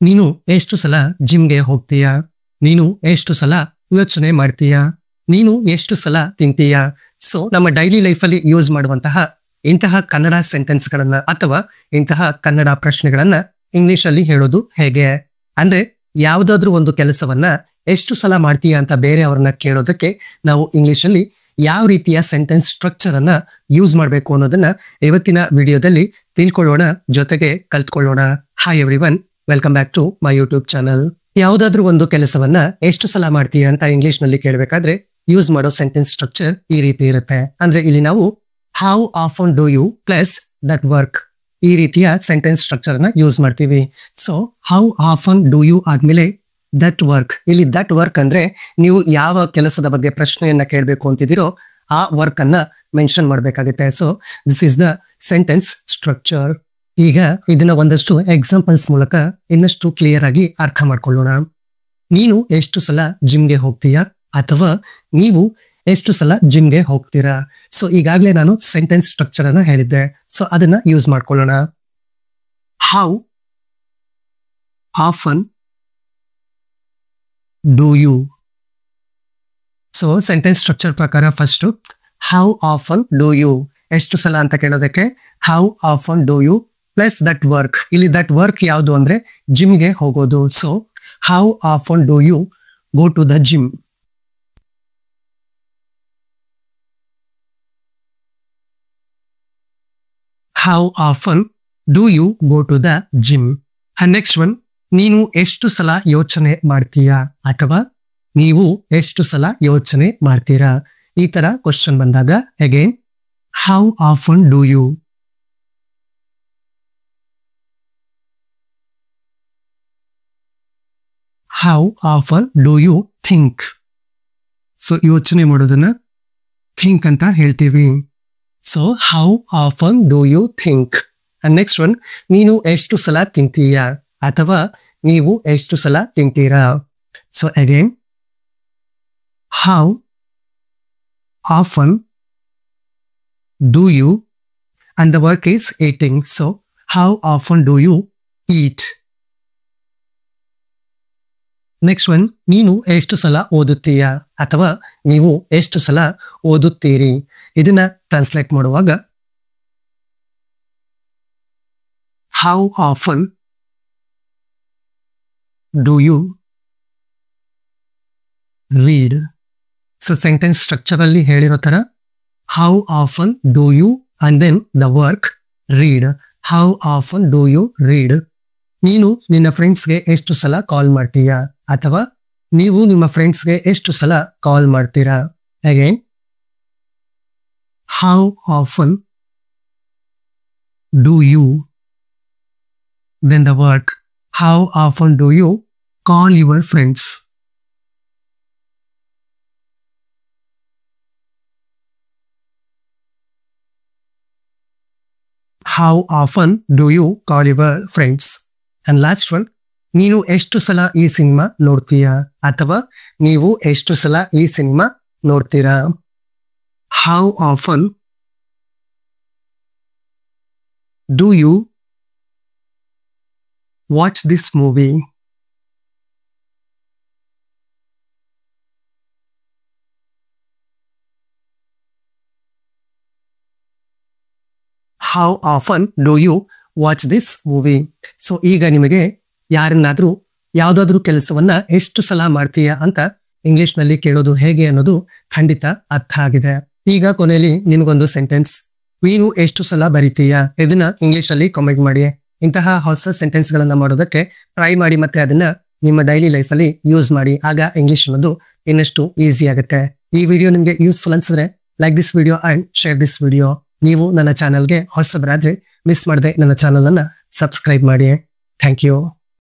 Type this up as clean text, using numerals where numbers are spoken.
ನೀನು ಎಷ್ಟು ಸಲ ಜಿಮ್ಗೆ ಹೋಗ್ತೀಯಾ? ನೀನು ಎಷ್ಟು ಸಲ ಯೋಚನೆ ಮಾಡ್ತೀಯಾ? ನೀನು ಎಷ್ಟು ಸಲ ತಿಂತೀಯಾ? ಸೊ ನಮ್ಮ ಡೈಲಿ ಲೈಫಲ್ಲಿ ಯೂಸ್ ಮಾಡುವಂತಹ ಇಂತಹ ಕನ್ನಡ ಸೆಂಟೆನ್ಸ್ಗಳನ್ನ ಅಥವಾ ಇಂತಹ ಕನ್ನಡ ಪ್ರಶ್ನೆಗಳನ್ನ ಇಂಗ್ಲಿಷ್ ಅಲ್ಲಿ ಹೇಳೋದು ಹೇಗೆ? ಅಂದ್ರೆ ಯಾವುದಾದ್ರೂ ಒಂದು ಕೆಲಸವನ್ನ ಎಷ್ಟು ಸಲ ಮಾಡ್ತೀಯಾ ಅಂತ ಬೇರೆಯವ್ರನ್ನ ಕೇಳೋದಕ್ಕೆ ನಾವು ಇಂಗ್ಲಿಷ್ ಅಲ್ಲಿ ಯಾವ ರೀತಿಯ ಸೆಂಟೆನ್ಸ್ ಸ್ಟ್ರಕ್ಚರ್ ಅನ್ನ ಯೂಸ್ ಮಾಡಬೇಕು ಅನ್ನೋದನ್ನ ಇವತ್ತಿನ ವಿಡಿಯೋದಲ್ಲಿ ತಿಳ್ಕೊಳ್ಳೋಣ, ಜೊತೆಗೆ ಕಲ್ತ್ಕೊಳ್ಳೋಣ. Hi everyone, welcome back to my YouTube channel. ಯಾವುದಾದ್ರೂ ಒಂದು ಕೆಲಸವನ್ನ ಎಷ್ಟು ಸಲ ಮಾಡ್ತೀಯಾ ಅಂತ ಇಂಗ್ಲಿಷ್ ನಲ್ಲಿ ಕೇಳಬೇಕಾದ್ರೆ ಯೂಸ್ ಮಾಡೋ ಸೆಂಟೆನ್ಸ್ ಸ್ಟ್ರಕ್ಚರ್ ಈ ರೀತಿ ಇರುತ್ತೆ. ಅಂದ್ರೆ ಇಲ್ಲಿ ನಾವು how often do you plus that work ಈ ರೀತಿಯ ಸೆಂಟೆನ್ಸ್ ಸ್ಟ್ರಕ್ಚರ್ ಅನ್ನ ಯೂಸ್ ಮಾಡ್ತೀವಿ. So how often do you ಆದ್ಮೇಲೆ ದಟ್ ವರ್ಕ್. ಇಲ್ಲಿ ದಟ್ ವರ್ಕ್ ಅಂದ್ರೆ ನೀವು ಯಾವ ಕೆಲಸದ ಬಗ್ಗೆ ಪ್ರಶ್ನೆಯನ್ನ ಕೇಳಬೇಕು ಅಂತಿದ್ದೀರೋ ಆ ವರ್ಕ್ ಅನ್ನ ಮೆನ್ಷನ್ ಮಾಡಬೇಕಾಗುತ್ತೆ. So this is the sentence structure. ಈಗ ಇದನ್ನ ಒಂದಷ್ಟು ಎಕ್ಸಾಂಪಲ್ಸ್ ಮೂಲಕ ಇನ್ನಷ್ಟು ಕ್ಲಿಯರ್ ಆಗಿ ಅರ್ಥ ಮಾಡ್ಕೊಳ್ಳೋಣ. ನೀನು ಎಷ್ಟು ಸಲ ಜಿಮ್ಗೆ ಹೋಗ್ತೀಯಾ ಅಥವಾ ನೀವು ಎಷ್ಟು ಸಲ ಜಿಮ್ಗೆ ಹೋಗ್ತೀರಾ? ಸೊ ಈಗಾಗಲೇ ನಾನು ಸೆಂಟೆನ್ಸ್ ಸ್ಟ್ರಕ್ಚರ್ ಅನ್ನ ಹೇಳಿದ್ದೆ. ಸೊ ಅದನ್ನ ಯೂಸ್ ಮಾಡ್ಕೊಳ್ಳೋಣ. How often do you. So sentence structure ಪ್ರಕಾರ first how often do you, ಎಷ್ಟು ಸಲ ಅಂತ ಕೇಳೋದಕ್ಕೆ how often do you plus that work. ಇಲ್ಲಿ ದಟ್ ವರ್ಕ್ ಯಾವುದು ಅಂದ್ರೆ ಜಿಮ್ಗೆ ಹೋಗೋದು. So how often do you go to the gym. How often do you go to the gym. Next one, ನೀನು ಎಷ್ಟು ಸಲ ಯೋಚನೆ ಮಾಡ್ತೀಯಾ ಅಥವಾ ನೀವು ಎಷ್ಟು ಸಲ ಯೋಚನೆ ಮಾಡ್ತೀರಾ? ಈ ತರ ಕ್ವಶನ್ ಬಂದಾಗ again how often do you. How often do you think. So ಯೋಚನೆ ಮಾಡೋದನ್ನ ಥಿಂಕ್ ಅಂತ ಹೇಳ್ತೀವಿ. So how often do you think. Next one, ನೀನು ಎಷ್ಟು ಸಲ ತಿಂತೀಯಾ ಅಥವಾ ನೀವು ಎಷ್ಟು ಸಲ ತಿಂತೀರಾ? So again how often do you and the work is eating. So how often do you eat. Next one, ನೀನು ಎಷ್ಟು ಸಲ ಓದುತ್ತೀಯಾ ಅಥವಾ ನೀವು ಎಷ್ಟು ಸಲ ಓದುತ್ತೀರಿ? ಇದನ್ನ ಟ್ರಾನ್ಸ್ಲೇಟ್ ಮಾಡುವಾಗ how often do you read. So sentence structure ಅಲ್ಲಿ ಹೇಳಿರೋ ತರ how often do you and then the work read. How often do you read. ನೀನು ನಿನ್ನ ಫ್ರೆಂಡ್ಸ್ಗೆ ಎಷ್ಟು ಸಲ ಕಾಲ್ ಮಾಡ್ತೀಯಾ ಅಥವಾ ನೀವು ನಿಮ್ಮ ಫ್ರೆಂಡ್ಸ್ಗೆ ಎಷ್ಟು ಸಲ ಕಾಲ್ ಮಾಡ್ತೀರಾ? Again how often do you then the work how often do you call your friends. How often do you call your friends. And last one, ನೀನು ಎಷ್ಟು ಸಲ ಈ ಸಿನಿಮಾ ನೋಡ್ತೀಯಾ ಅಥವಾ ನೀವು ಎಷ್ಟು ಸಲ ಈ ಸಿನಿಮಾ ನೋಡ್ತೀರಾ? How often do you watch this movie. How often do you watch this movie. So ಈಗ ನಿಮಗೆ ಯಾರನ್ನಾದ್ರೂ ಯಾವ್ದಾದ್ರೂ ಕೆಲಸವನ್ನ ಎಷ್ಟು ಸಲ ಮಾಡ್ತೀಯಾ ಅಂತ ಇಂಗ್ಲಿಷ್ ನಲ್ಲಿ ಕೇಳೋದು ಹೇಗೆ ಅನ್ನೋದು ಖಂಡಿತ ಅರ್ಥ ಆಗಿದೆ. ಈಗ ಕೊನೆಯಲ್ಲಿ ನಿನಗೊಂದು ಸೆಂಟೆನ್ಸ್, ನೀನು ಎಷ್ಟು ಸಲ ಬರಿತೀಯಾ? ಇದನ್ನ ಇಂಗ್ಲಿಷ್ ಅಲ್ಲಿ ಕಾಮೆಂಟ್ ಮಾಡಿ. ಇಂತಹ ಹೊಸ ಸೆಂಟೆನ್ಸ್ ಗಳನ್ನ ಮಾಡೋದಕ್ಕೆ ಟ್ರೈ ಮಾಡಿ ಮತ್ತೆ ಅದನ್ನ ನಿಮ್ಮ ಡೈಲಿ ಲೈಫ್ ಅಲ್ಲಿ ಯೂಸ್ ಮಾಡಿ. ಆಗ ಇಂಗ್ಲಿಷ್ ಅನ್ನೋದು ಇನ್ನಷ್ಟು ಈಸಿ ಆಗುತ್ತೆ. ಈ ವಿಡಿಯೋ ನಿಮ್ಗೆ ಯೂಸ್ಫುಲ್ ಅನ್ಸಿದ್ರೆ like this video and share this video. ನೀವು ನನ್ನ ಚಾನಲ್ಗೆ ಹೊಸಬರಾದ್ರೆ ಮಿಸ್ ಮಾಡದೆ ನನ್ನ ಚಾನಲ್ ಅನ್ನ ಸಬ್ಸ್ಕ್ರೈಬ್ ಮಾಡಿ. Thank you.